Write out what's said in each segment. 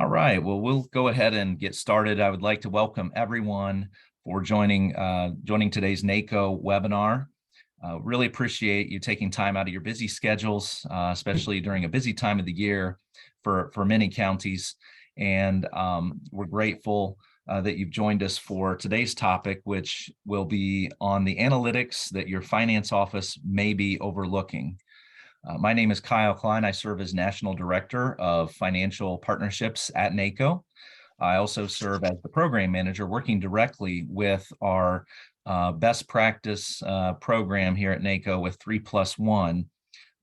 All right, well, we'll go ahead and get started. I would like to welcome everyone for joining today's NACO webinar. Really appreciate you taking time out of your busy schedules, especially during a busy time of the year for many counties. And we're grateful that you've joined us for today's topic, which will be on the analytics that your finance office may be overlooking. My name is Kyle Klein. I serve as National Director of Financial Partnerships at NACO. I also serve as the Program Manager working directly with our best practice program here at NACO with 3+1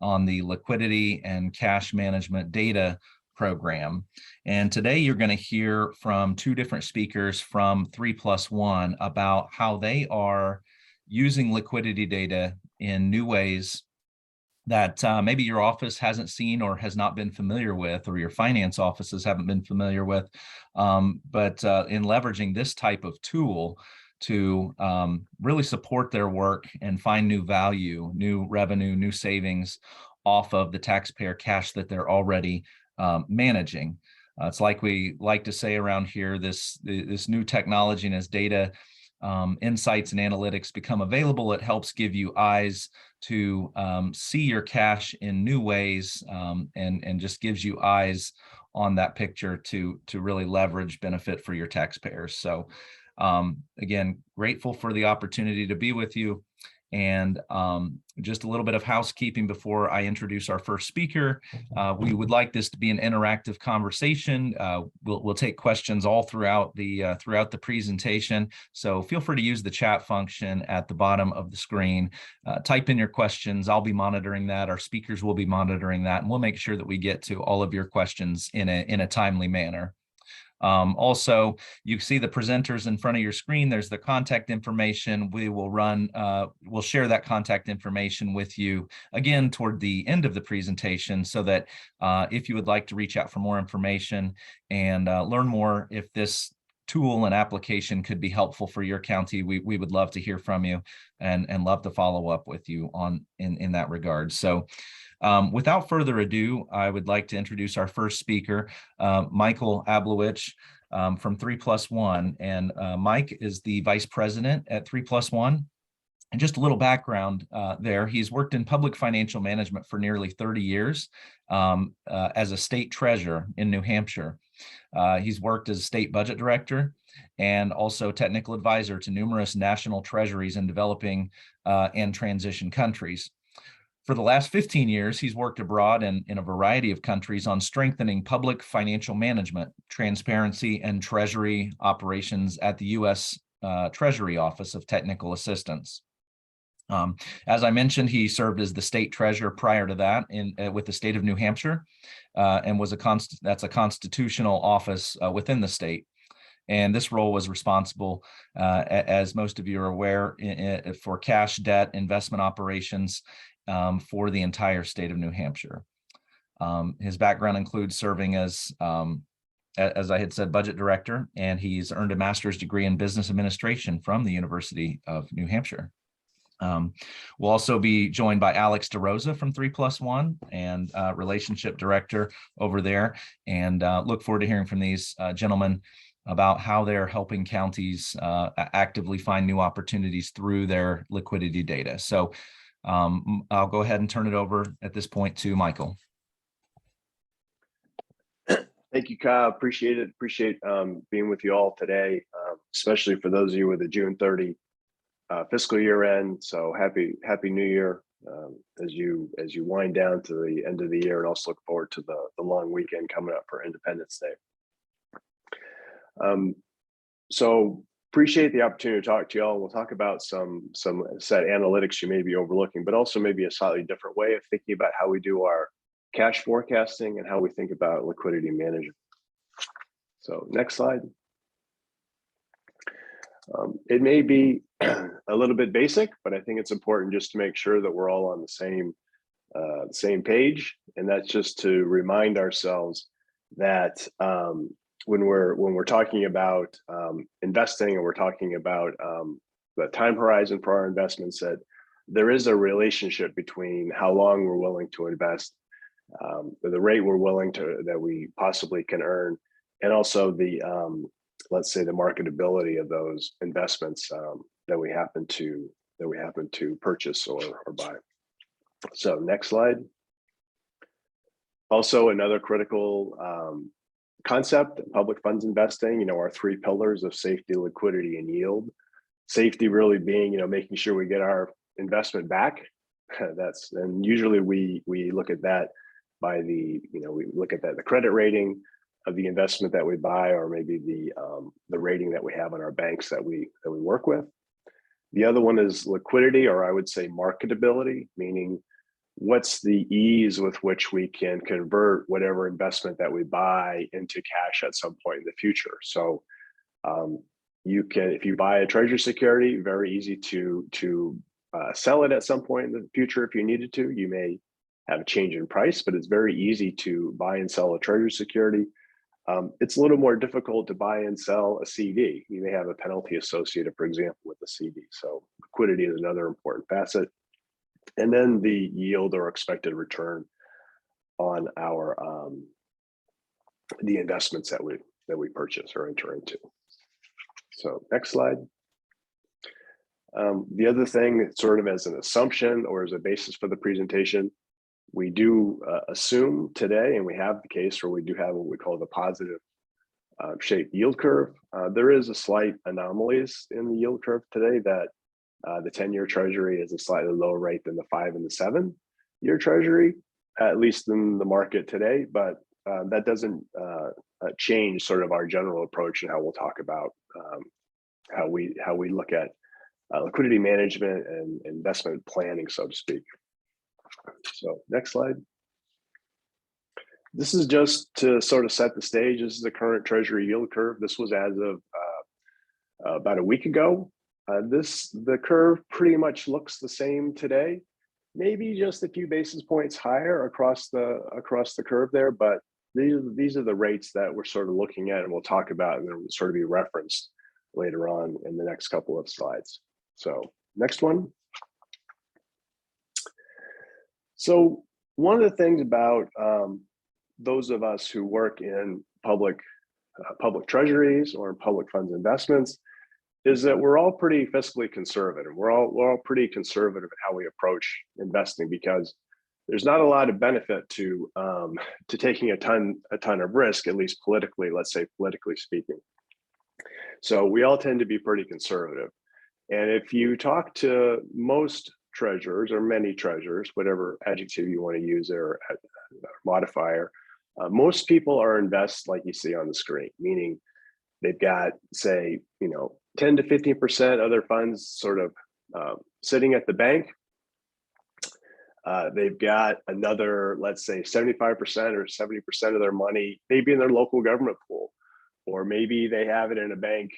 on the liquidity and cash management data program. And today you're going to hear from two different speakers from 3+1 about how they are using liquidity data in new ways that maybe your office hasn't seen or has not been familiar with, or your finance offices haven't been familiar with. But in leveraging this type of tool to really support their work and find new value, new revenue, new savings off of the taxpayer cash that they're already managing. It's like we like to say around here, this new technology and as data insights and analytics become available, it helps give you eyes to see your cash in new ways, and just gives you eyes on that picture to really leverage benefit for your taxpayers. So again, grateful for the opportunity to be with you. And just a little bit of housekeeping before I introduce our first speaker. We would like this to be an interactive conversation. We'll take questions all throughout the presentation. So feel free to use the chat function at the bottom of the screen. Type in your questions. I'll be monitoring that. Our speakers will be monitoring that, and we'll make sure that we get to all of your questions in a timely manner. Also, you see the presenters in front of your screen. There's the contact information. We will we'll share that contact information with you again toward the end of the presentation, so that if you would like to reach out for more information and learn more if this tool and application could be helpful for your county, we would love to hear from you and love to follow up with you in that regard. So without further ado, I would like to introduce our first speaker, Michael Ablowich from 3+1. And Mike is the Vice President at 3+1. And just a little background there, he's worked in public financial management for nearly 30 years as a state treasurer in New Hampshire. He's worked as a state budget director and also technical advisor to numerous national treasuries in developing and transition countries. For the last 15 years, he's worked abroad in a variety of countries on strengthening public financial management, transparency, and treasury operations at the U.S. Treasury Office of Technical Assistance. As I mentioned, he served as the state treasurer prior to that with the state of New Hampshire, and that's a constitutional office within the state. And this role was responsible, as most of you are aware, for cash, debt, investment operations for the entire state of New Hampshire. His background includes serving as I had said, budget director, and he's earned a master's degree in business administration from the University of New Hampshire. We'll also be joined by Alex DeRosa from 3+1 and relationship director over there, and look forward to hearing from these gentlemen about how they're helping counties actively find new opportunities through their liquidity data. So I'll go ahead and turn it over at this point to Michael. Thank you, Kyle. Appreciate it. Appreciate being with you all today, especially for those of you with a June 30 fiscal year end. So happy New Year as you wind down to the end of the year, and also look forward to the long weekend coming up for Independence Day. So appreciate the opportunity to talk to you all. We'll talk about some set analytics you may be overlooking, but also maybe a slightly different way of thinking about how we do our cash forecasting and how we think about liquidity management. So next slide. It may be a little bit basic, but I think it's important just to make sure that we're all on the same page. And that's just to remind ourselves that when we're talking about investing, and we're talking about the time horizon for our investments, that there is a relationship between how long we're willing to invest, the rate we're willing to, that we possibly can earn, and also the let's say the marketability of those investments that we happen to purchase or buy. So next slide. Also, another critical concept, public funds investing, our three pillars of safety, liquidity, and yield. Safety really being, making sure we get our investment back. And usually we look at that by we look at the credit rating of the investment that we buy, or maybe the rating that we have on our banks that we work with. The other one is liquidity, or I would say marketability, meaning what's the ease with which we can convert whatever investment that we buy into cash at some point in the future. So you can, if you buy a treasury security, very easy to sell it at some point in the future if you needed to. You may have a change in price, but it's very easy to buy and sell a treasury security. It's a little more difficult to buy and sell a CD. You may have a penalty associated, for example, with the CD. So liquidity is another important facet. And then the yield or expected return on our the investments that we purchase or enter into. So next slide. The other thing, sort of as an assumption or as a basis for the presentation, we do assume today, and we have the case where we do have what we call the positive shaped yield curve. There is a slight anomalies in the yield curve today that the 10-year treasury is a slightly lower rate than the 5 and the 7-year treasury, at least in the market today, but that doesn't change sort of our general approach and how we'll talk about how we look at liquidity management and investment planning, so to speak. So next slide. This is just to sort of set the stage. This is the current treasury yield curve. This was as of about a week ago. The curve pretty much looks the same today, maybe just a few basis points higher across the curve there, but these are the rates that we're sort of looking at and we'll talk about, and then will sort of be referenced later on in the next couple of slides. So next one. So one of the things about those of us who work in public treasuries or in public funds investments is that we're all pretty fiscally conservative. We're all pretty conservative in how we approach investing, because there's not a lot of benefit to taking a ton of risk, at least politically, let's say politically speaking. So we all tend to be pretty conservative. And if you talk to most treasurers or many treasurers, whatever adjective you want to use or modifier, most people are invest like you see on the screen, meaning they've got, say, 10 to 15% of their funds sort of sitting at the bank. They've got another, let's say 75% or 70% of their money, maybe in their local government pool, or maybe they have it in a bank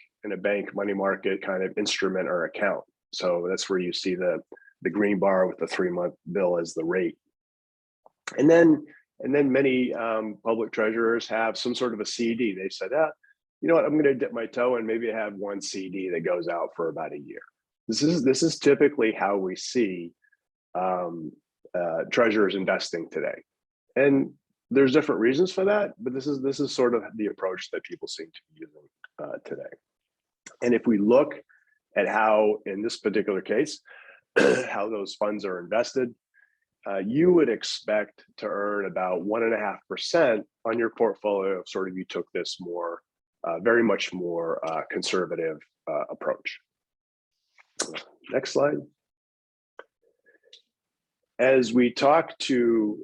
money market kind of instrument or account. So that's where you see the green bar with the 3-month bill as the rate. And then many public treasurers have some sort of a CD. They said, you know what, I'm going to dip my toe and maybe have one CD that goes out for about a year. This is typically how we see treasurers investing today. And there's different reasons for that, but this is sort of the approach that people seem to be using today. And if we look at how, in this particular case, how those funds are invested, you would expect to earn about 1.5% on your portfolio if sort of you took this more, very much more conservative approach. Next slide. As we talk to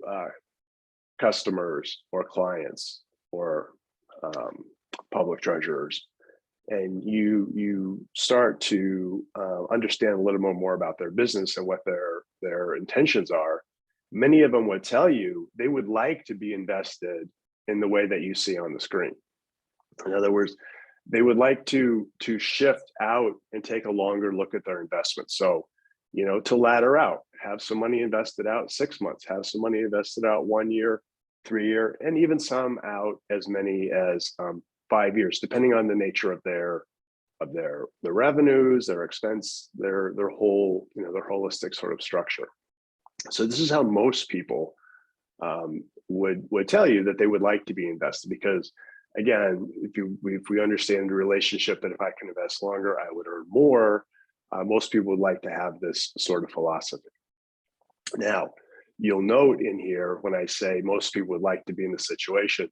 customers or clients or public treasurers, and you start to understand a little more about their business and what their intentions are, many of them would tell you they would like to be invested in the way that you see on the screen. In other words, they would like to shift out and take a longer look at their investments. So, to ladder out, have some money invested out 6 months, have some money invested out 1 year, 3 year, and even some out as many as 5 years, depending on the nature of their revenues, their expense, their whole, their holistic sort of structure. So this is how most people would tell you that they would like to be invested, because again, if we understand the relationship that if I can invest longer, I would earn more, most people would like to have this sort of philosophy. Now, you'll note in here when I say most people would like to be in the situation,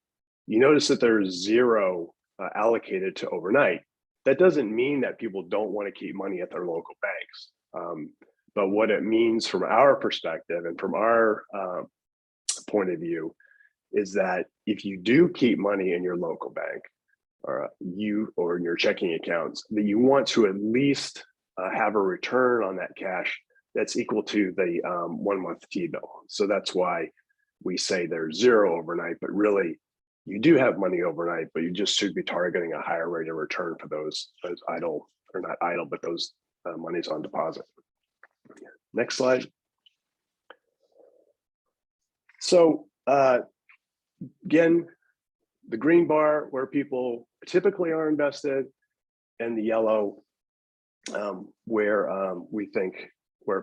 you notice that there's zero allocated to overnight. That doesn't mean that people don't want to keep money at their local banks. But what it means from our perspective and from our point of view is that if you do keep money in your local bank or in your checking accounts, that you want to at least have a return on that cash that's equal to the 1 month T-bill. So that's why we say there's zero overnight, but really you do have money overnight, but you just should be targeting a higher rate of return for those idle, or not idle, but those monies on deposit. Next slide. So again, the green bar where people typically are invested, and the yellow where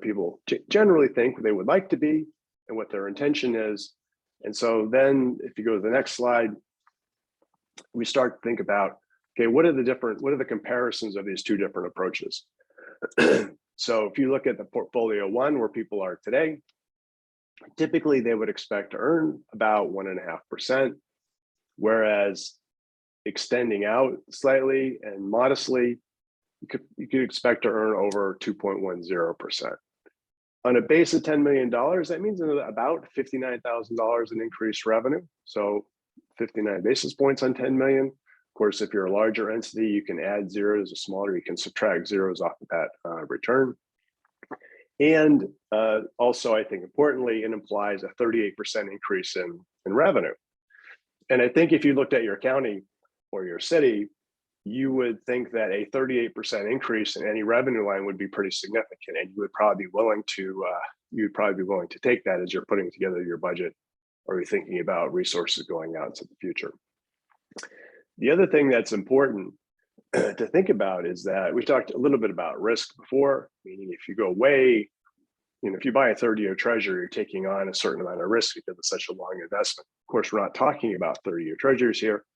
people generally think they would like to be and what their intention is. And so then if you go to the next slide, we start to think about, okay, what are the comparisons of these two different approaches? So if you look at the portfolio one, where people are today, typically they would expect to earn about 1.5%, whereas extending out slightly and modestly, you could expect to earn over 2.10%. On a base of $10 million, that means about $59,000 in increased revenue. So 59 basis points on 10 million. Of course, if you're a larger entity, you can add zeros, or smaller, you can subtract zeros off of that return. And also, I think importantly, it implies a 38% increase in revenue. And I think if you looked at your county or your city, you would think that a 38% increase in any revenue line would be pretty significant, and you would probably be willing to take that as you're putting together your budget, or you're thinking about resources going out into the future. The other thing that's important to think about is that we talked a little bit about risk before, meaning if you go way, if you buy a 30-year treasury, you're taking on a certain amount of risk because it's such a long investment. Of course, we're not talking about 30-year treasuries here,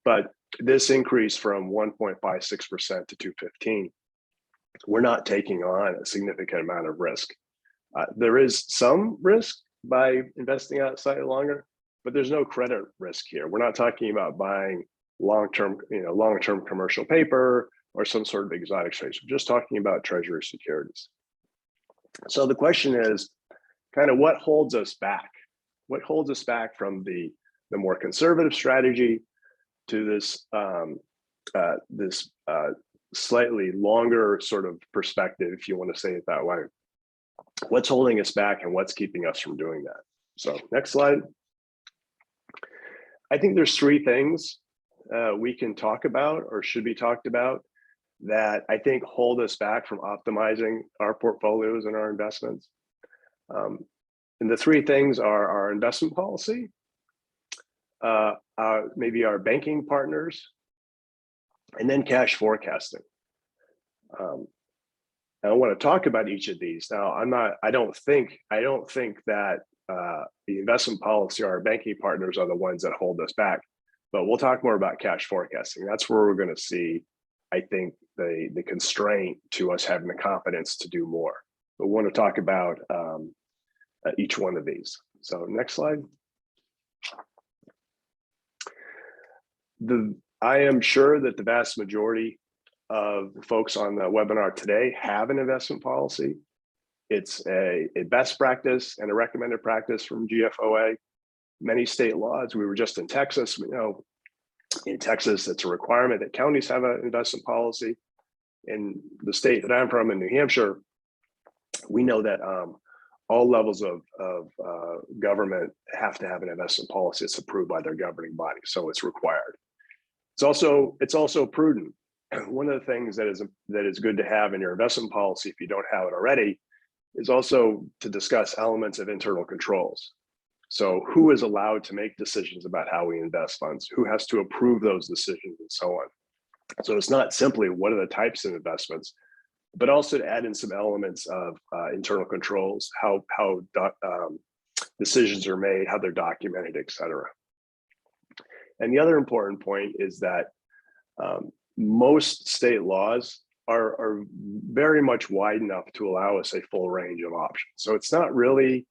but this increase from 1.56% to 2.15, we're not taking on a significant amount of risk. There is some risk by investing out slightly longer, but there's no credit risk here. We're not talking about buying long-term commercial paper or some sort of exotic trades. We're just talking about treasury securities. So the question is kind of what holds us back? What holds us back from the more conservative strategy to this slightly longer sort of perspective, if you want to say it that way? What's holding us back and what's keeping us from doing that? So next slide. I think there's three things we can talk about or should be talked about that I think hold us back from optimizing our portfolios and our investments. And the three things are our investment policy, maybe our banking partners, and then cash forecasting. I want to talk about each of these. Now, I don't think that the investment policy or our banking partners are the ones that hold us back, but we'll talk more about cash forecasting. That's where we're going to see, I think, the constraint to us having the confidence to do more. But we want to talk about each one of these. So next slide. I am sure that the vast majority of folks on the webinar today have an investment policy. It's a best practice and a recommended practice from GFOA. Many state laws, we were just in Texas, we know in Texas, it's a requirement that counties have an investment policy. In the state that I'm from, in New Hampshire, we know that all levels of government have to have an investment policy that's approved by their governing body, so it's required. It's also prudent. One of the things that is good to have in your investment policy, if you don't have it already, is also to discuss elements of internal controls. So who is allowed to make decisions about how we invest funds? Who has to approve those decisions and so on? So it's not simply what are the types of investments, but also to add in some elements of internal controls, how decisions are made, how they're documented, et cetera. And the other important point is that most state laws are very much wide enough to allow us a full range of options. So it's not really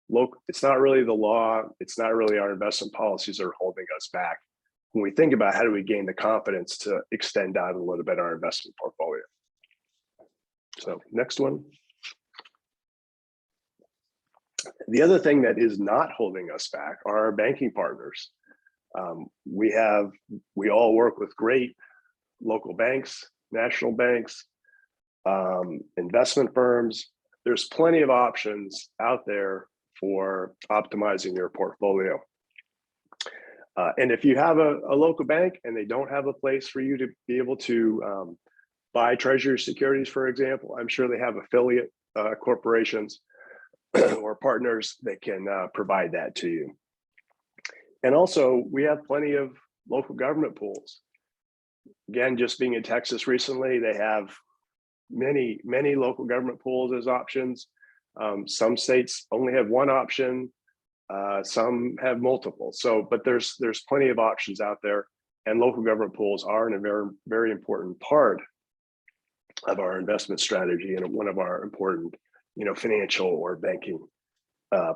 local, it's not really the law, it's not really our investment policies that are holding us back when we think about how do we gain the confidence to extend out a little bit our investment portfolio. So next one. The other thing that is not holding us back are our banking partners. We all work with great local banks, national banks, investment firms. There's plenty of options out there for optimizing your portfolio. And if you have a local bank and they don't have a place for you to be able to buy treasury securities, for example, I'm sure they have affiliate corporations or partners that can provide that to you. And also, we have plenty of local government pools. Again, just being in Texas recently, they have many local government pools as options. Some states only have one option, some have multiple. So, but there's plenty of options out there, and local government pools are a very important part of our investment strategy and one of our important, financial or banking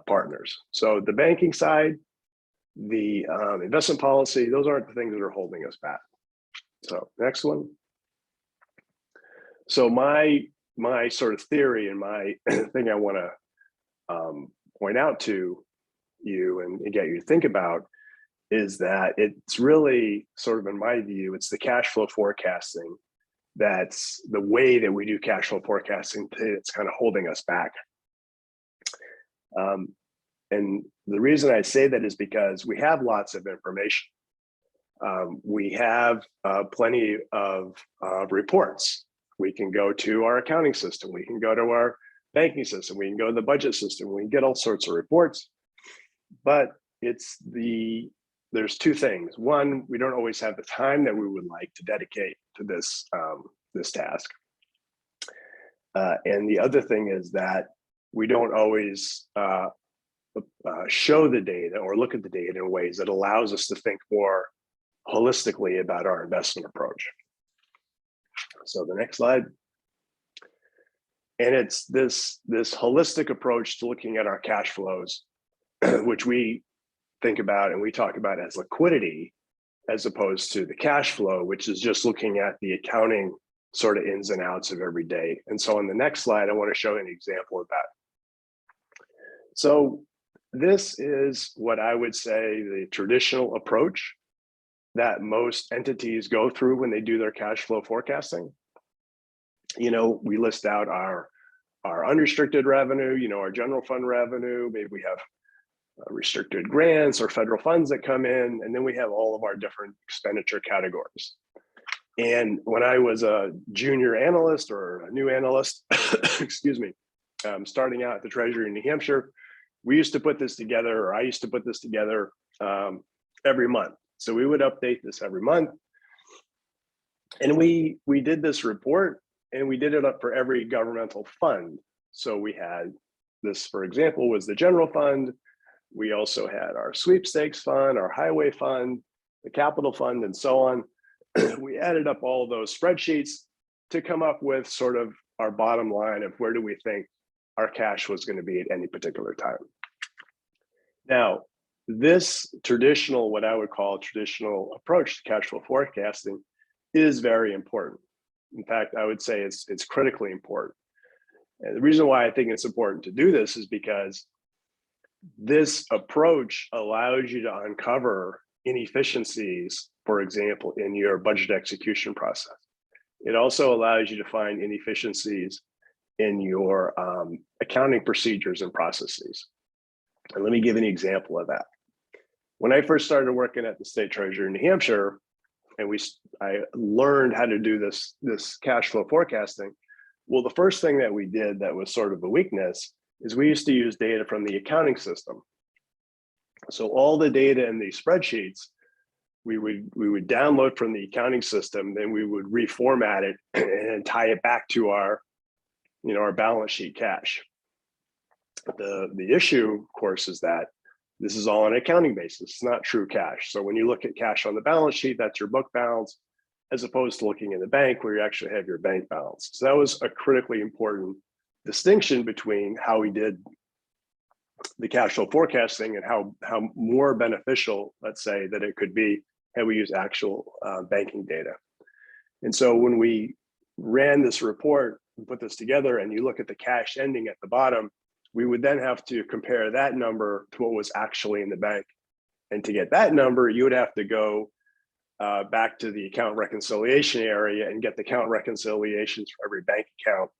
partners. So the banking side, the investment policy, those aren't the things that are holding us back. So next one. So my sort of theory and my thing I want to point out to you and get you to think about is that it's really sort of, in my view, it's the cash flow forecasting. That's the way that we do cash flow forecasting. It's kind of holding us back. And the reason I say that is because we have lots of information. We have plenty of reports. We can go to our accounting system. We can go to our banking system. We can go to the budget system. We can get all sorts of reports. But there's two things. One, we don't always have the time that we would like to dedicate to this task. And the other thing is that we don't always show the data or look at the data in ways that allows us to think more holistically about our investment approach. So the next slide. And it's this holistic approach to looking at our cash flows, which we think about and we talk about as liquidity, as opposed to the cash flow, which is just looking at the accounting sort of ins and outs of every day. And so on the next slide, I want to show an example of that. So this is what I would say the traditional approach that most entities go through when they do their cash flow forecasting. We list out our unrestricted revenue, our general fund revenue, maybe we have restricted grants or federal funds that come in, and then we have all of our different expenditure categories. And when I was a junior analyst or a new analyst, excuse me, starting out at the Treasury in New Hampshire, we used to put this together, or I used to put this together every month. So we would update this every month. And we did this report, and we did it up for every governmental fund. So we had this, for example, was the general fund. We also had our sweepstakes fund, our highway fund, the capital fund, and so on. We added up all of those spreadsheets to come up with sort of our bottom line of where do we think our cash was going to be at any particular time. Now, this traditional, what I would call traditional approach to cash flow forecasting is very important. In fact, I would say it's critically important. And the reason why I think it's important to do this is because this approach allows you to uncover inefficiencies, for example, in your budget execution process. It also allows you to find inefficiencies in your accounting procedures and processes. And let me give an example of that. When I first started working at the State Treasury in New Hampshire, and I learned how to do this cash flow forecasting, well, the first thing that we did that was sort of a weakness is we used to use data from the accounting system. So all the data in these spreadsheets, we would download from the accounting system, then we would reformat it and tie it back to our balance sheet cash. The issue, of course, is that This is all on an accounting basis. It's not true cash. So when you look at cash on the balance sheet, that's your book balance, as opposed to looking in the bank where you actually have your bank balance. So that was a critically important distinction between how we did the cash flow forecasting and how more beneficial, let's say, that it could be had we use actual banking data. And so when we ran this report and put this together, and you look at the cash ending at the bottom, we would then have to compare that number to what was actually in the bank. And to get that number, you would have to go back to the account reconciliation area and get the account reconciliations for every bank account,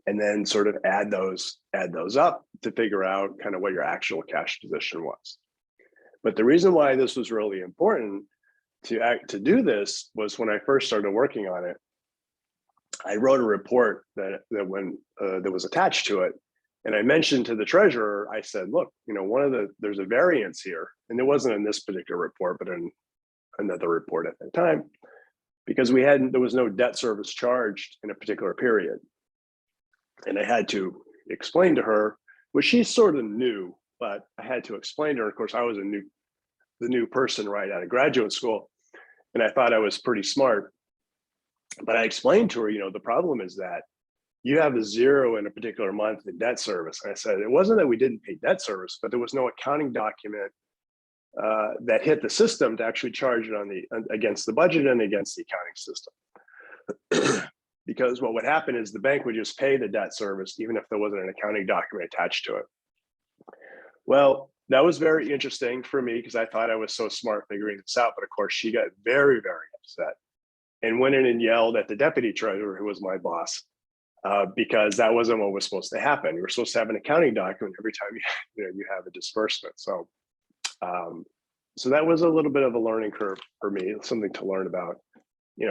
and then sort of add those up to figure out kind of what your actual cash position was. But the reason why this was really important to do this was when I first started working on it, I wrote a report that was attached to it. And I mentioned to the treasurer, I said, look, there's a variance here. And it wasn't in this particular report, but in another report at the time, because there was no debt service charged in a particular period. And I had to explain to her, which she sort of knew, but I had to explain to her. Of course, I was the new person right out of graduate school, and I thought I was pretty smart. But I explained to her, the problem is that you have a zero in a particular month in debt service. And I said, it wasn't that we didn't pay debt service, but there was no accounting document that hit the system to actually charge it against the budget and against the accounting system. Because what would happen is the bank would just pay the debt service, even if there wasn't an accounting document attached to it. Well, that was very interesting for me because I thought I was so smart figuring this out. But of course, she got very, very upset and went in and yelled at the deputy treasurer, who was my boss, because that wasn't what was supposed to happen. You were supposed to have an accounting document every time you have a disbursement. So, so that was a little bit of a learning curve for me, something to learn about.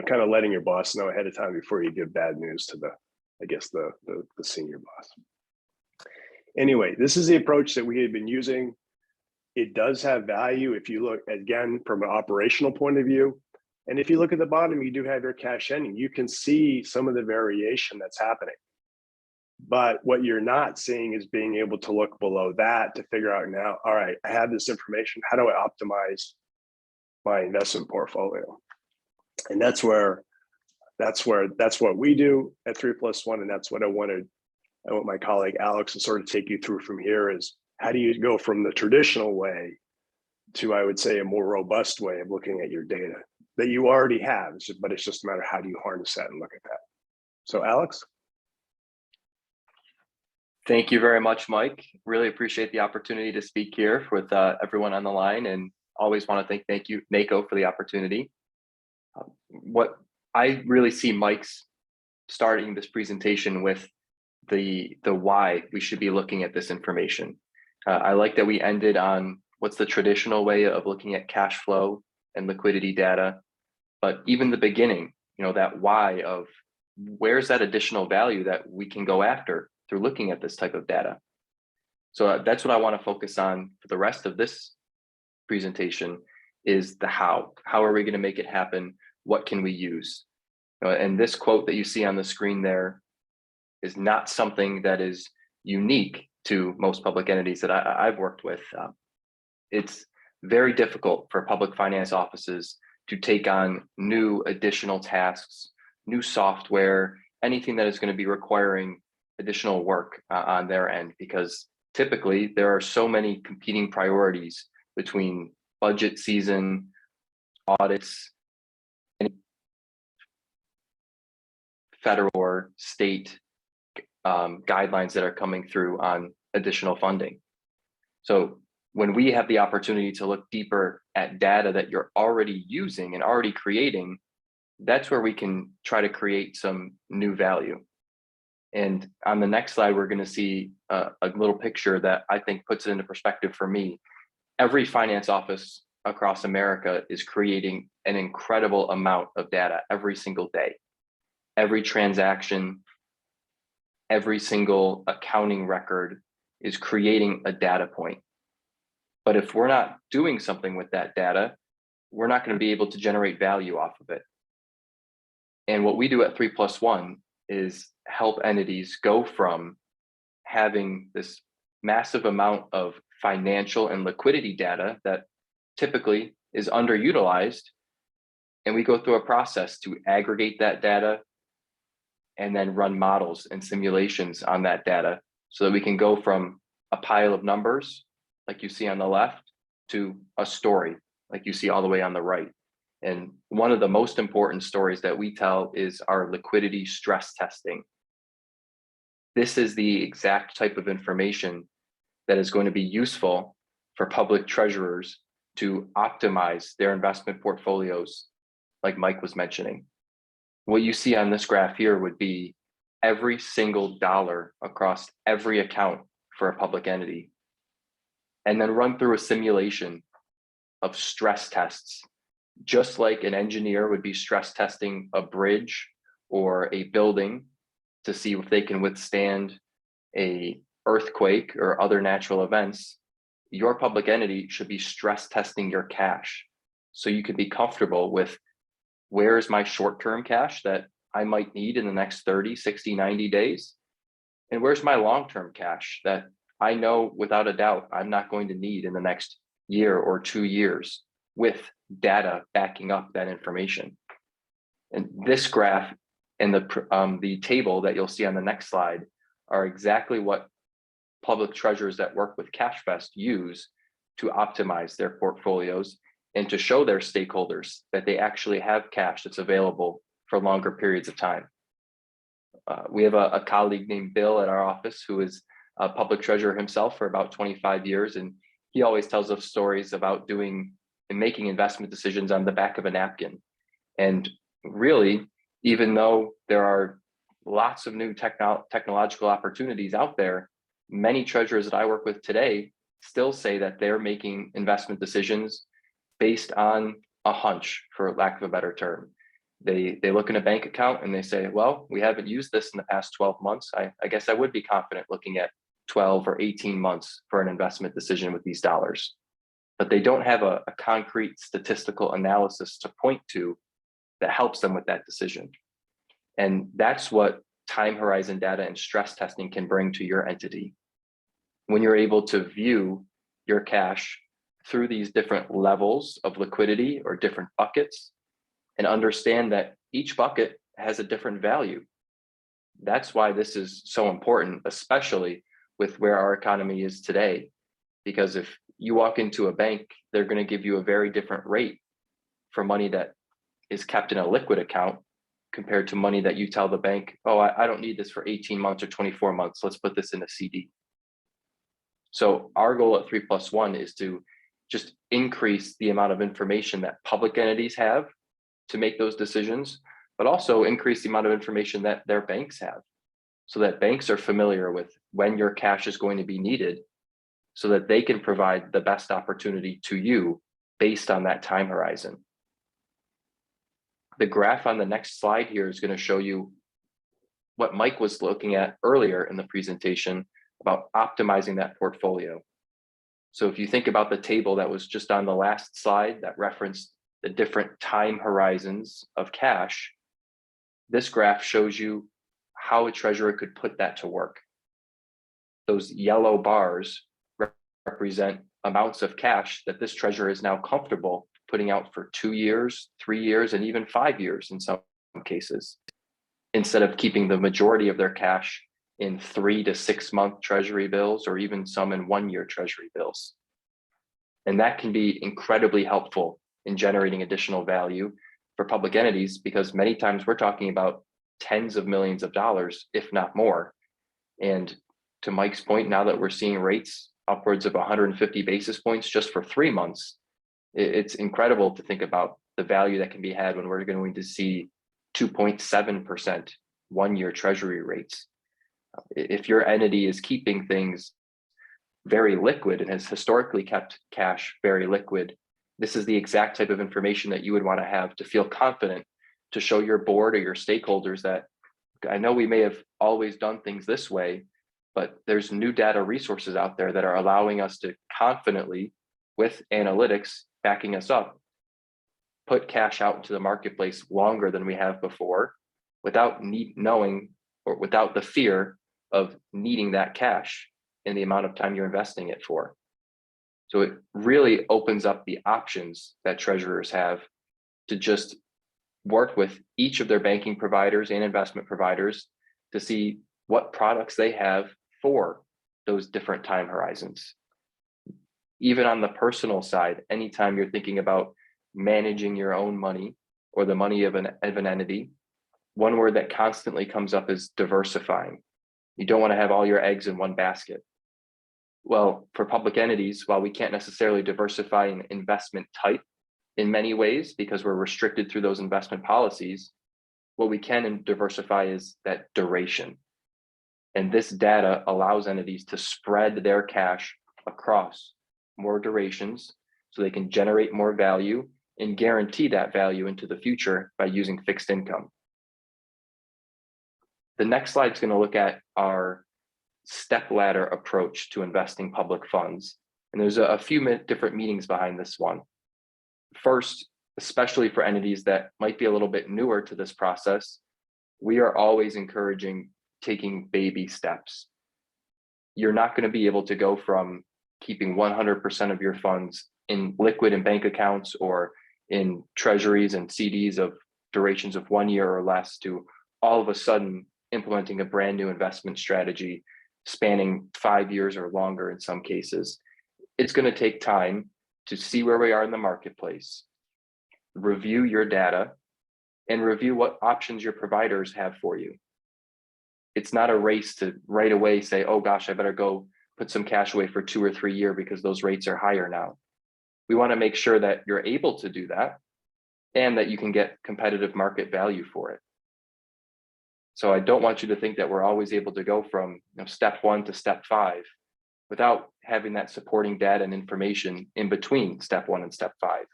Kind of letting your boss know ahead of time before you give bad news to the senior boss. Anyway, this is the approach that we had been using. It does have value if you look, again, from an operational point of view. And if you look at the bottom, you do have your cash ending. You can see some of the variation that's happening. But what you're not seeing is being able to look below that to figure out now, all right, I have this information. How do I optimize my investment portfolio? And that's what we do at 3+1, and that's what I want my colleague Alex to sort of take you through from here is how do you go from the traditional way to, I would say, a more robust way of looking at your data that you already have, but it's just a matter of how do you harness that and look at that. So Alex? Thank you very much, Mike. Really appreciate the opportunity to speak here with everyone on the line, and always want to thank you, NACO, for the opportunity. What I really see Mike's starting this presentation with the why we should be looking at this information. I like that we ended on what's the traditional way of looking at cash flow and liquidity data, but even the beginning, that why of where's that additional value that we can go after through looking at this type of data. So that's what I want to focus on for the rest of this presentation is the how. How are we going to make it happen? What can we use? And this quote that you see on the screen there is not something that is unique to most public entities that I've worked with. It's very difficult for public finance offices to take on new additional tasks, new software, anything that is going to be requiring additional work on their end, because typically there are so many competing priorities between budget season, audits, and federal or state guidelines that are coming through on additional funding. So when we have the opportunity to look deeper at data that you're already using and already creating, that's where we can try to create some new value. And on the next slide, we're going to see a little picture that I think puts it into perspective for me. Every finance office across America is creating an incredible amount of data every single day. Every transaction, every single accounting record is creating a data point. But if we're not doing something with that data, we're not going to be able to generate value off of it. And what we do at 3+1 is help entities go from having this massive amount of financial and liquidity data that typically is underutilized. And we go through a process to aggregate that data and then run models and simulations on that data so that we can go from a pile of numbers, like you see on the left, to a story, like you see all the way on the right. And one of the most important stories that we tell is our liquidity stress testing. This is the exact type of information that is going to be useful for public treasurers to optimize their investment portfolios, like Mike was mentioning. What you see on this graph here would be every single dollar across every account for a public entity, and then run through a simulation of stress tests, just like an engineer would be stress testing a bridge or a building to see if they can withstand a earthquake or other natural events. Your public entity should be stress testing your cash so you can be comfortable with, where is my short-term cash that I might need in the next 30, 60, 90 days? And where's my long-term cash that I know without a doubt I'm not going to need in the next year or 2 years, with data backing up that information? And this graph and the table that you'll see on the next slide are exactly what public treasurers that work with CashVest use to optimize their portfolios and to show their stakeholders that they actually have cash that's available for longer periods of time. We have a colleague named Bill at our office who is a public treasurer himself for about 25 years. And he always tells us stories about doing and making investment decisions on the back of a napkin. And really, even though there are lots of new technological opportunities out there, many treasurers that I work with today still say that they're making investment decisions based on a hunch, for lack of a better term. They look in a bank account and they say, well, we haven't used this in the past 12 months. I guess I would be confident looking at 12 or 18 months for an investment decision with these dollars. But they don't have a concrete statistical analysis to point to that helps them with that decision. And that's what time horizon data and stress testing can bring to your entity. When you're able to view your cash through these different levels of liquidity or different buckets, and understand that each bucket has a different value. That's why this is so important, especially with where our economy is today. Because if you walk into a bank, they're going to give you a very different rate for money that is kept in a liquid account compared to money that you tell the bank, oh, I don't need this for 18 months or 24 months. Let's put this in a CD. So our goal at 3+1 is to just increase the amount of information that public entities have to make those decisions, but also increase the amount of information that their banks have, so that banks are familiar with when your cash is going to be needed, so that they can provide the best opportunity to you based on that time horizon. The graph on the next slide here is going to show you what Mike was looking at earlier in the presentation about optimizing that portfolio. So if you think about the table that was just on the last slide that referenced the different time horizons of cash, this graph shows you how a treasurer could put that to work. Those yellow bars represent amounts of cash that this treasurer is now comfortable putting out for 2 years, 3 years, and even 5 years in some cases, instead of keeping the majority of their cash in 3 to 6 month treasury bills, or even some in 1 year treasury bills. And that can be incredibly helpful in generating additional value for public entities, because many times we're talking about tens of millions of dollars, if not more. And to Mike's point, now that we're seeing rates upwards of 150 basis points just for 3 months, it's incredible to think about the value that can be had when we're going to see 2.7% 1 year treasury rates. If your entity is keeping things very liquid and has historically kept cash very liquid, this is the exact type of information that you would want to have to feel confident to show your board or your stakeholders that, I know we may have always done things this way, but there's new data resources out there that are allowing us to confidently, with analytics backing us up, put cash out into the marketplace longer than we have before, without knowing or without the fear of needing that cash in the amount of time you're investing it for. So it really opens up the options that treasurers have to just work with each of their banking providers and investment providers to see what products they have for those different time horizons. Even on the personal side, anytime you're thinking about managing your own money or the money of an entity, one word that constantly comes up is diversifying. You don't want to have all your eggs in one basket. Well, for public entities, while we can't necessarily diversify an investment type in many ways because we're restricted through those investment policies, what we can diversify is that duration. And this data allows entities to spread their cash across more durations so they can generate more value and guarantee that value into the future by using fixed income. The next slide is going to look at our step ladder approach to investing public funds. And there's a few different meanings behind this one. First, especially for entities that might be a little bit newer to this process, we are always encouraging taking baby steps. You're not going to be able to go from keeping 100% of your funds in liquid and bank accounts or in treasuries and CDs of durations of 1 year or less to all of a sudden implementing a brand new investment strategy spanning 5 years or longer in some cases. It's going to take time to see where we are in the marketplace, review your data, and review what options your providers have for you. It's not a race to right away say, oh gosh, I better go put some cash away for 2 or 3 years because those rates are higher now. We want to make sure that you're able to do that and that you can get competitive market value for it. So I don't want you to think that we're always able to go from step 1 to step 5 without having that supporting data and information in between step 1 and step 5.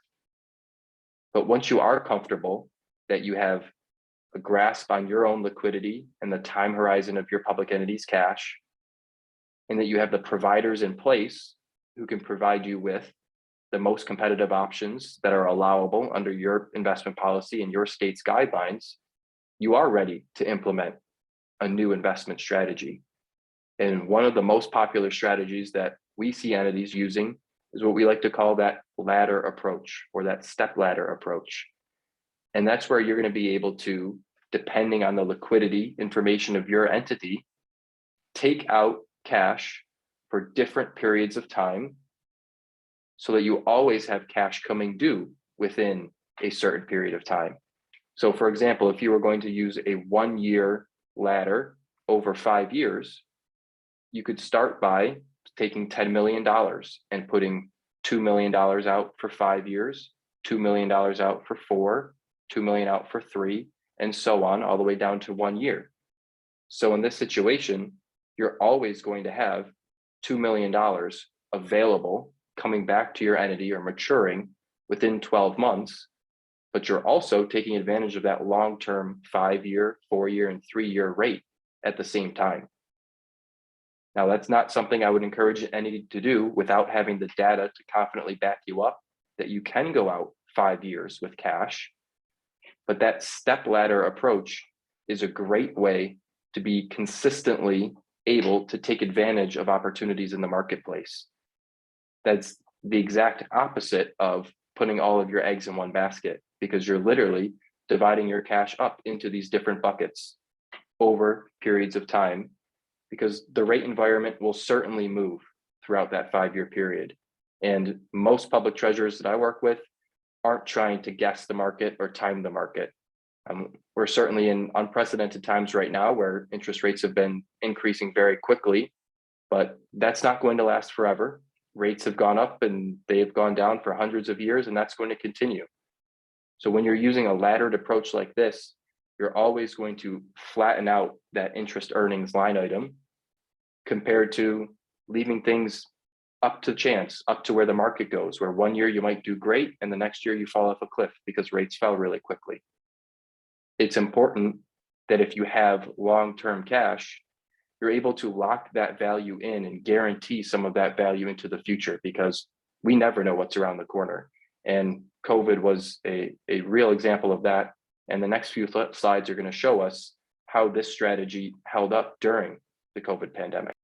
But once you are comfortable that you have a grasp on your own liquidity and the time horizon of your public entity's cash, and that you have the providers in place who can provide you with the most competitive options that are allowable under your investment policy and your state's guidelines, you are ready to implement a new investment strategy. And one of the most popular strategies that we see entities using is what we like to call that ladder approach or that step ladder approach. And that's where you're going to be able to, depending on the liquidity information of your entity, take out cash for different periods of time so that you always have cash coming due within a certain period of time. So for example, if you were going to use a 1 year ladder over 5 years, you could start by taking $10 million and putting $2 million out for 5 years, $2 million out for 4, $2 million out for 3, and so on, all the way down to 1 year. So in this situation, you're always going to have $2 million available coming back to your entity or maturing within 12 months, but you're also taking advantage of that long-term 5-year, 4-year, and 3-year rate at the same time. Now, that's not something I would encourage an entity to do without having the data to confidently back you up that you can go out 5 years with cash. But that step ladder approach is a great way to be consistently able to take advantage of opportunities in the marketplace. That's the exact opposite of putting all of your eggs in one basket, because you're literally dividing your cash up into these different buckets over periods of time, because the rate environment will certainly move throughout that 5-year period. And most public treasurers that I work with aren't trying to guess the market or time the market. We're certainly in unprecedented times right now where interest rates have been increasing very quickly, but that's not going to last forever. Rates have gone up and they have gone down for hundreds of years, and that's going to continue. So when you're using a laddered approach like this, you're always going to flatten out that interest earnings line item compared to leaving things up to chance, up to where the market goes, where 1 year you might do great and the next year you fall off a cliff because rates fell really quickly. It's important that if you have long-term cash, you're able to lock that value in and guarantee some of that value into the future, because we never know what's around the corner. And COVID was a real example of that. And the next few slides are going to show us how this strategy held up during the COVID pandemic.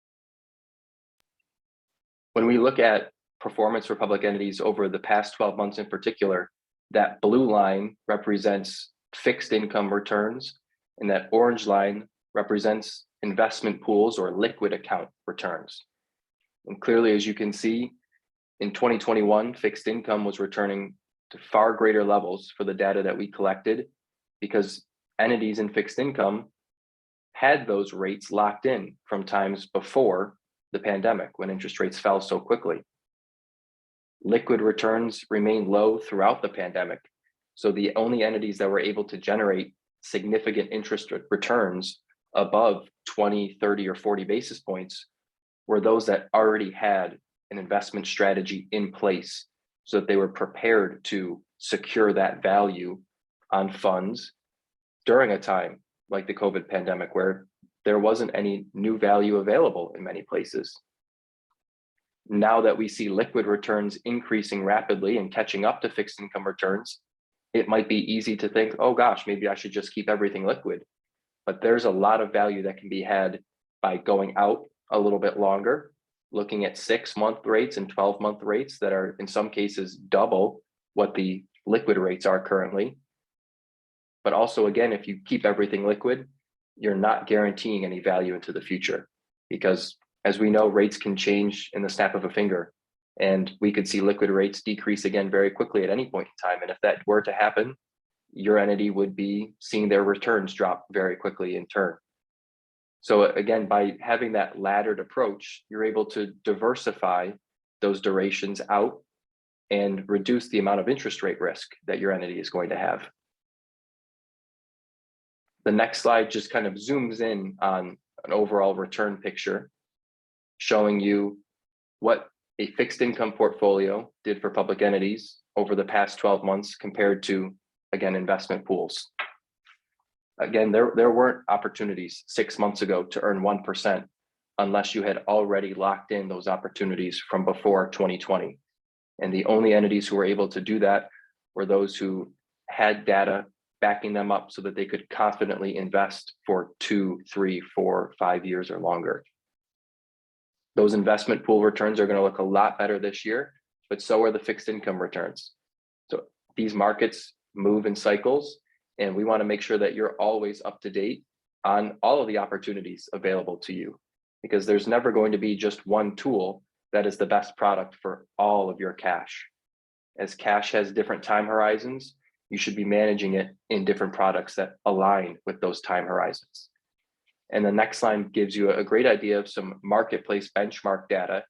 When we look at performance for public entities over the past 12 months in particular, that blue line represents fixed income returns, and that orange line represents investment pools or liquid account returns. And clearly, as you can see, in 2021, fixed income was returning to far greater levels for the data that we collected, because entities in fixed income had those rates locked in from times before the pandemic when interest rates fell so quickly. Liquid returns remained low throughout the pandemic. So the only entities that were able to generate significant interest returns above 20, 30, or 40 basis points were those that already had an investment strategy in place, so that they were prepared to secure that value on funds during a time like the COVID pandemic, where there wasn't any new value available in many places. Now that we see liquid returns increasing rapidly and catching up to fixed income returns, it might be easy to think, oh gosh, maybe I should just keep everything liquid. But there's a lot of value that can be had by going out a little bit longer, looking at 6-month rates and 12-month rates that are in some cases double what the liquid rates are currently. But also, again, if you keep everything liquid, you're not guaranteeing any value into the future, because as we know, rates can change in the snap of a finger, and we could see liquid rates decrease again very quickly at any point in time. And if that were to happen, your entity would be seeing their returns drop very quickly in turn. So again, by having that laddered approach, you're able to diversify those durations out and reduce the amount of interest rate risk that your entity is going to have. The next slide just kind of zooms in on an overall return picture, showing you what a fixed income portfolio did for public entities over the past 12 months compared to, again, investment pools. Again, there weren't opportunities 6 months ago to earn 1% unless you had already locked in those opportunities from before 2020. And the only entities who were able to do that were those who had data backing them up so that they could confidently invest for 2, 3, 4, 5 years or longer. Those investment pool returns are going to look a lot better this year, but so are the fixed income returns. So these markets move in cycles, and we want to make sure that you're always up to date on all of the opportunities available to you, because there's never going to be just one tool that is the best product for all of your cash. As cash has different time horizons, you should be managing it in different products that align with those time horizons. And the next line gives you a great idea of some marketplace benchmark data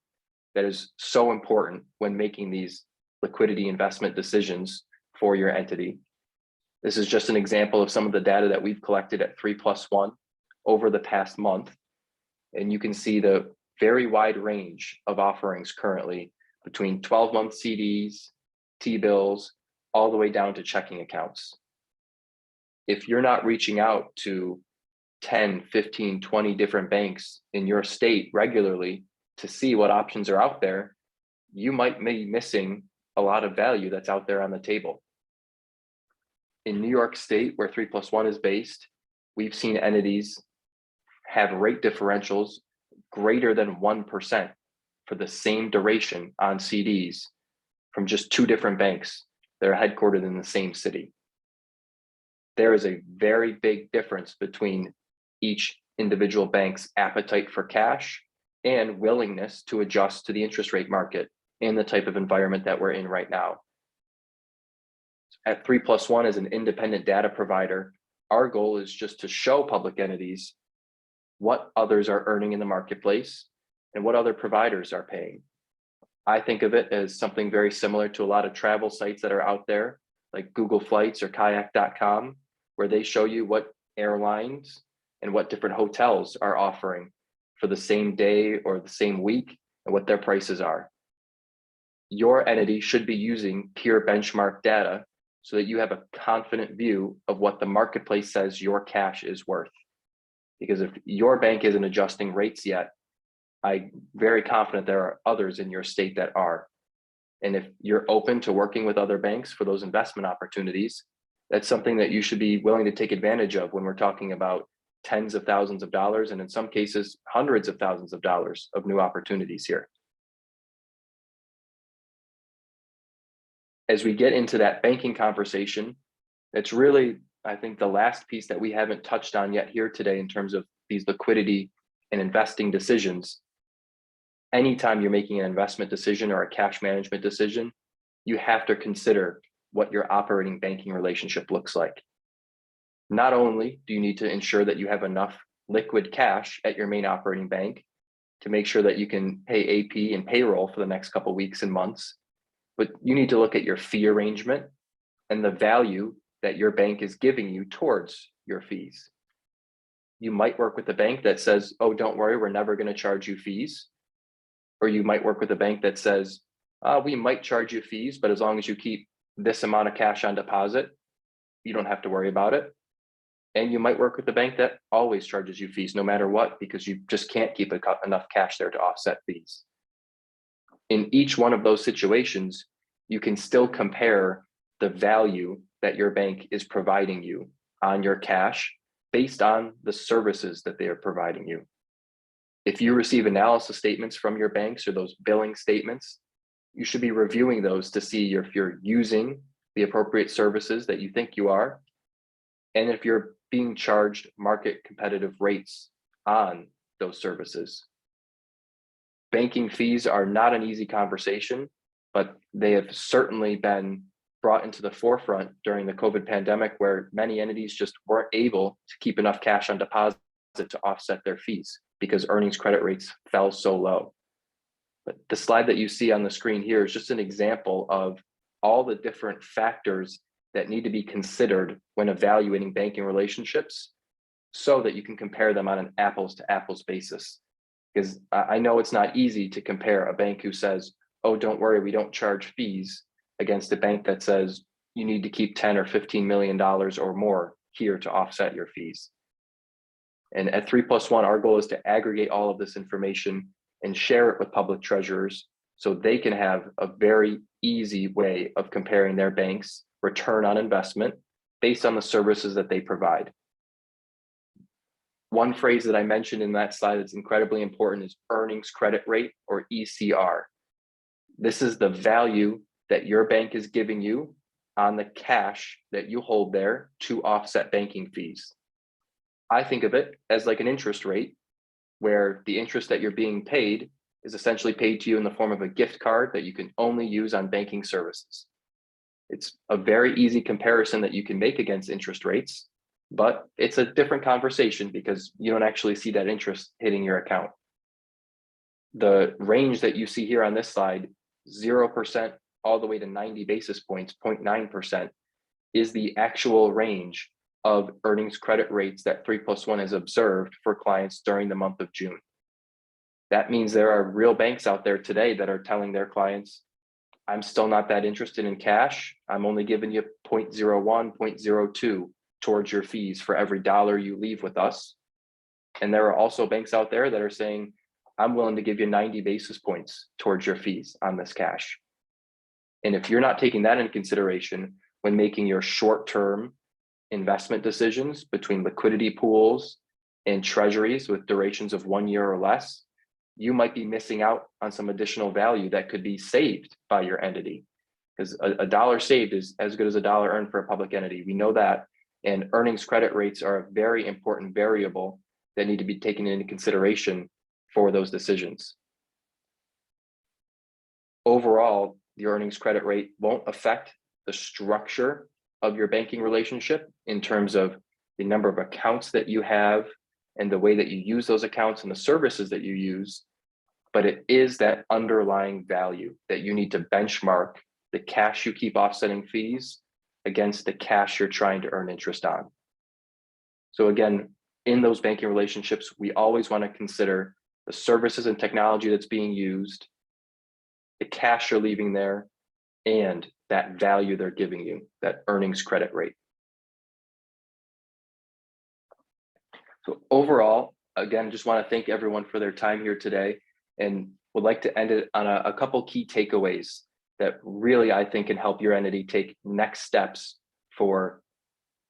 that is so important when making these liquidity investment decisions for your entity. This is just an example of some of the data that we've collected at 3+one over the past month. And you can see the very wide range of offerings currently between 12-month CDs, T-bills, all the way down to checking accounts. If you're not reaching out to 10, 15, 20 different banks in your state regularly to see what options are out there, you might be missing a lot of value that's out there on the table. In New York State, where 3+one is based, we've seen entities have rate differentials greater than 1% for the same duration on CDs from just 2 different banks that are headquartered in the same city. There is a very big difference between each individual bank's appetite for cash and willingness to adjust to the interest rate market and the type of environment that we're in right now. At 3+one, as an independent data provider, our goal is just to show public entities what others are earning in the marketplace and what other providers are paying. I think of it as something very similar to a lot of travel sites that are out there, like Google Flights or kayak.com, where they show you what airlines and what different hotels are offering for the same day or the same week and what their prices are. Your entity should be using peer benchmark data so that you have a confident view of what the marketplace says your cash is worth. Because if your bank isn't adjusting rates yet, I'm very confident there are others in your state that are. And if you're open to working with other banks for those investment opportunities, that's something that you should be willing to take advantage of when we're talking about tens of thousands of dollars, and in some cases, hundreds of thousands of dollars of new opportunities here. as we get into that banking conversation, it's really, I think, the last piece that we haven't touched on yet here today in terms of these liquidity and investing decisions. Anytime you're making an investment decision or a cash management decision, you have to consider what your operating banking relationship looks like. Not only do you need to ensure that you have enough liquid cash at your main operating bank to make sure that you can pay AP and payroll for the next couple of weeks and months, but you need to look at your fee arrangement and the value that your bank is giving you towards your fees. You might work with a bank that says, oh, don't worry, we're never going to charge you fees. Or you might work with a bank that says, we might charge you fees, but as long as you keep this amount of cash on deposit, you don't have to worry about it. And you might work with a bank that always charges you fees no matter what, because you just can't keep enough cash there to offset fees. In each one of those situations, you can still compare the value that your bank is providing you on your cash based on the services that they are providing you. If you receive analysis statements from your banks or those billing statements, you should be reviewing those to see if you're using the appropriate services that you think you are, and if you're being charged market competitive rates on those services. Banking fees are not an easy conversation, but they have certainly been brought into the forefront during the COVID pandemic, where many entities just weren't able to keep enough cash on deposit to offset their fees because earnings credit rates fell so low. But the slide that you see on the screen here is just an example of all the different factors that need to be considered when evaluating banking relationships so that you can compare them on an apples to apples basis. Because I know it's not easy to compare a bank who says, oh, don't worry, we don't charge fees, against a bank that says you need to keep 10 or $15 million or more here to offset your fees. And at 3+1, our goal is to aggregate all of this information and share it with public treasurers so they can have a very easy way of comparing their bank's return on investment based on the services that they provide. One phrase that I mentioned in that slide that's incredibly important is earnings credit rate, or ECR. This is the value that your bank is giving you on the cash that you hold there to offset banking fees. I think of it as like an interest rate, where the interest that you're being paid is essentially paid to you in the form of a gift card that you can only use on banking services. It's a very easy comparison that you can make against interest rates, but it's a different conversation because you don't actually see that interest hitting your account. The range that you see here on this slide, 0% all the way to 90 basis points, 0.9%, is the actual range of earnings credit rates that 3+1 has observed for clients during the month of June. That means there are real banks out there today that are telling their clients, I'm still not that interested in cash. I'm only giving you 0.01, 0.02 towards your fees for every dollar you leave with us. And there are also banks out there that are saying, I'm willing to give you 90 basis points towards your fees on this cash. And if you're not taking that into consideration when making your short-term investment decisions between liquidity pools and treasuries with durations of 1 year or less, you might be missing out on some additional value that could be saved by your entity. Because a dollar saved is as good as a dollar earned for a public entity. We know that. And earnings credit rates are a very important variable that need to be taken into consideration for those decisions. Overall, the earnings credit rate won't affect the structure of your banking relationship in terms of the number of accounts that you have and the way that you use those accounts and the services that you use, but it is that underlying value that you need to benchmark the cash you keep offsetting fees against the cash you're trying to earn interest on. So again, in those banking relationships, we always want to consider the services and technology that's being used, the cash you're leaving there, and that value they're giving you, that earnings credit rate. So overall, again, just want to thank everyone for their time here today, and would like to end it on a couple key takeaways that really, I think, can help your entity take next steps for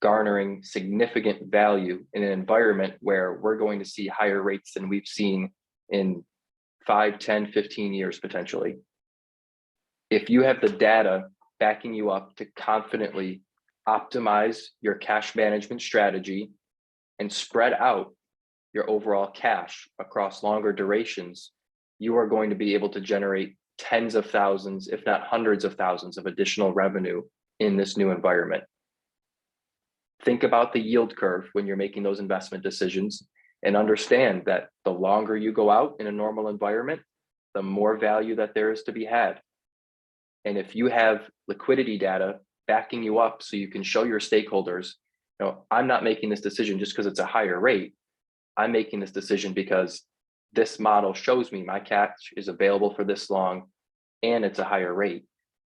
garnering significant value in an environment where we're going to see higher rates than we've seen in 5, 10, 15 years potentially. If you have the data backing you up to confidently optimize your cash management strategy and spread out your overall cash across longer durations, you are going to be able to generate tens of thousands, if not hundreds of thousands of additional revenue in this new environment. Think about the yield curve when you're making those investment decisions and understand that the longer you go out in a normal environment, the more value that there is to be had. And if you have liquidity data backing you up so you can show your stakeholders, I'm not making this decision just because it's a higher rate. I'm making this decision because this model shows me my cash is available for this long and it's a higher rate.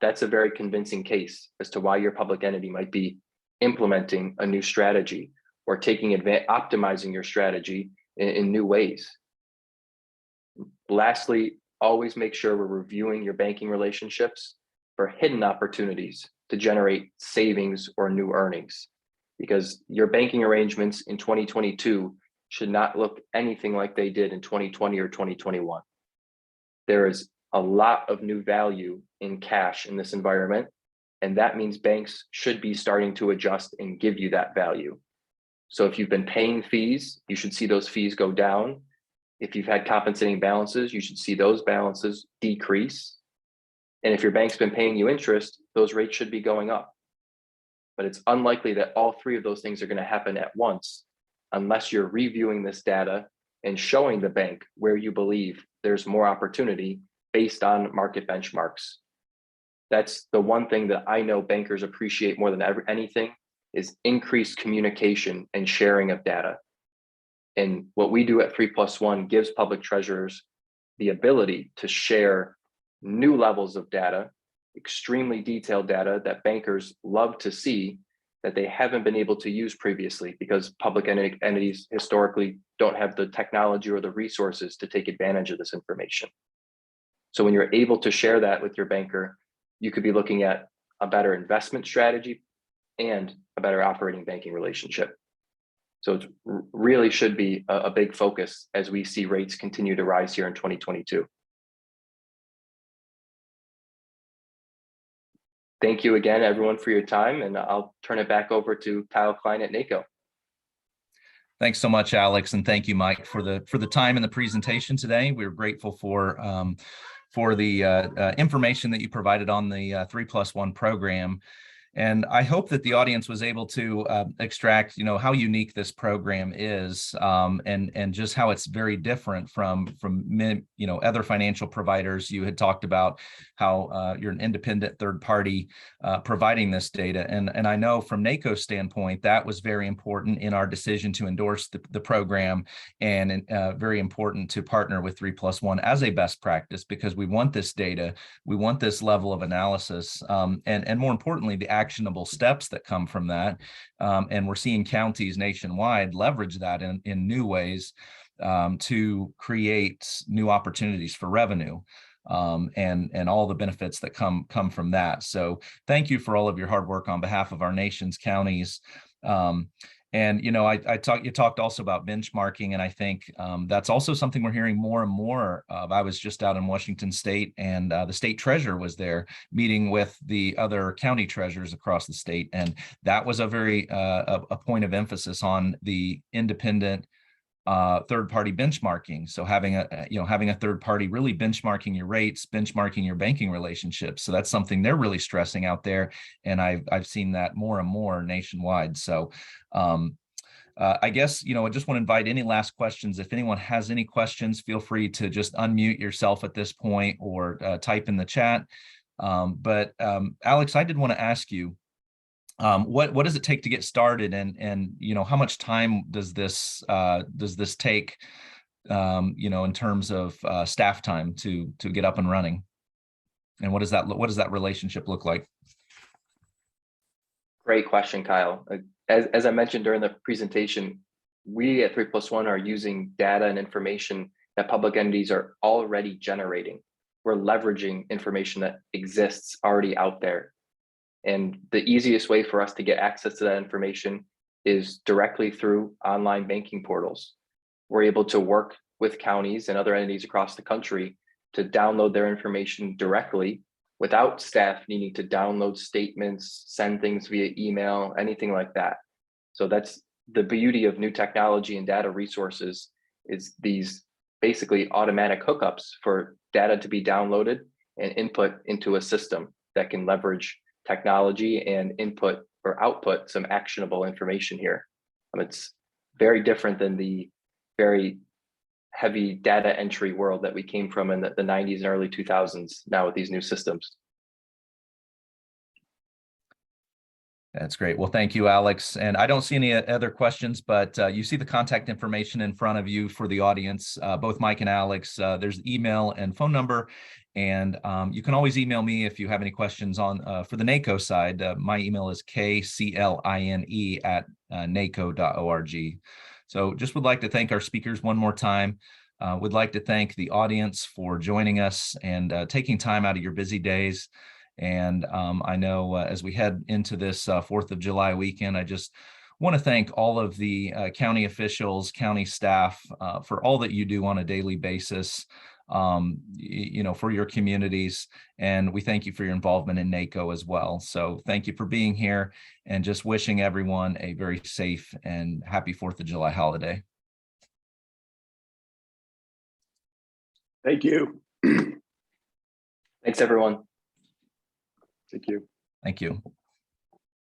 That's a very convincing case as to why your public entity might be implementing a new strategy or optimizing your strategy in new ways. Lastly, always make sure we're reviewing your banking relationships for hidden opportunities to generate savings or new earnings, because your banking arrangements in 2022 should not look anything like they did in 2020 or 2021. There is a lot of new value in cash in this environment, and that means banks should be starting to adjust and give you that value. So if you've been paying fees, you should see those fees go down. If you've had compensating balances, you should see those balances decrease. And if your bank's been paying you interest, those rates should be going up. But it's unlikely that all three of those things are going to happen at once unless you're reviewing this data and showing the bank where you believe there's more opportunity based on market benchmarks. That's the one thing that I know bankers appreciate more than anything is increased communication and sharing of data. And what we do at 3+1 gives public treasurers the ability to share new levels of data, extremely detailed data that bankers love to see that they haven't been able to use previously because public entities historically don't have the technology or the resources to take advantage of this information. So when you're able to share that with your banker, you could be looking at a better investment strategy and a better operating banking relationship. So it really should be a big focus as we see rates continue to rise here in 2022. Thank you again, everyone, for your time, and I'll turn it back over to Kyle Klein at NACO. Thanks so much, Alex, and thank you, Mike, for the time and the presentation today. We're grateful for the information that you provided on the 3+1 program. And I hope that the audience was able to extract, how unique this program is, and just how it's very different from other financial providers. You had talked about how you're an independent third party providing this data, and I know from NACO's standpoint that was very important in our decision to endorse the program, and very important to partner with 3+1 as a best practice, because we want this data, we want this level of analysis, and more importantly, the actionable steps that come from that. And we're seeing counties nationwide leverage that in new ways to create new opportunities for revenue, and all the benefits that come from that. So thank you for all of your hard work on behalf of our nation's counties. And you talked also about benchmarking, and I think that's also something we're hearing more and more of. I was just out in Washington State, and the state treasurer was there meeting with the other county treasurers across the state, and that was a very a point of emphasis on the independent third-party benchmarking. So having a third party really benchmarking your rates, benchmarking your banking relationships. So that's something they're really stressing out there, and I've seen that more and more nationwide. So I guess I just want to invite any last questions. If anyone has any questions, feel free to just unmute yourself at this point or type in the chat. But Alex, I did want to ask you, what does it take to get started, and how much time does this take, in terms of staff time to get up and running, and what does that relationship look like? Great question, Kyle. As I mentioned during the presentation, we at 3+1 are using data and information that public entities are already generating. We're leveraging information that exists already out there. And the easiest way for us to get access to that information is directly through online banking portals. We're able to work with counties and other entities across the country to download their information directly without staff needing to download statements, send things via email, anything like that. So that's the beauty of new technology and data resources, is these basically automatic hookups for data to be downloaded and input into a system that can leverage technology and input or output some actionable information here. It's very different than the very heavy data entry world that we came from in the 90s and early 2000s now with these new systems. That's great. Well, thank you, Alex. And I don't see any other questions, but you see the contact information in front of you for the audience, both Mike and Alex. There's email and phone number. And you can always email me if you have any questions on for the NACO side. My email is kcline@naco.org. So just would like to thank our speakers one more time. Would like to thank the audience for joining us and taking time out of your busy days. And I know as we head into this 4th of July weekend, I just want to thank all of the county officials, county staff for all that you do on a daily basis, you know, for your communities. And we thank you for your involvement in NACO as well. So thank you for being here, and just wishing everyone a very safe and happy 4th of July holiday. Thank you. Thanks, everyone. Thank you. Thank you.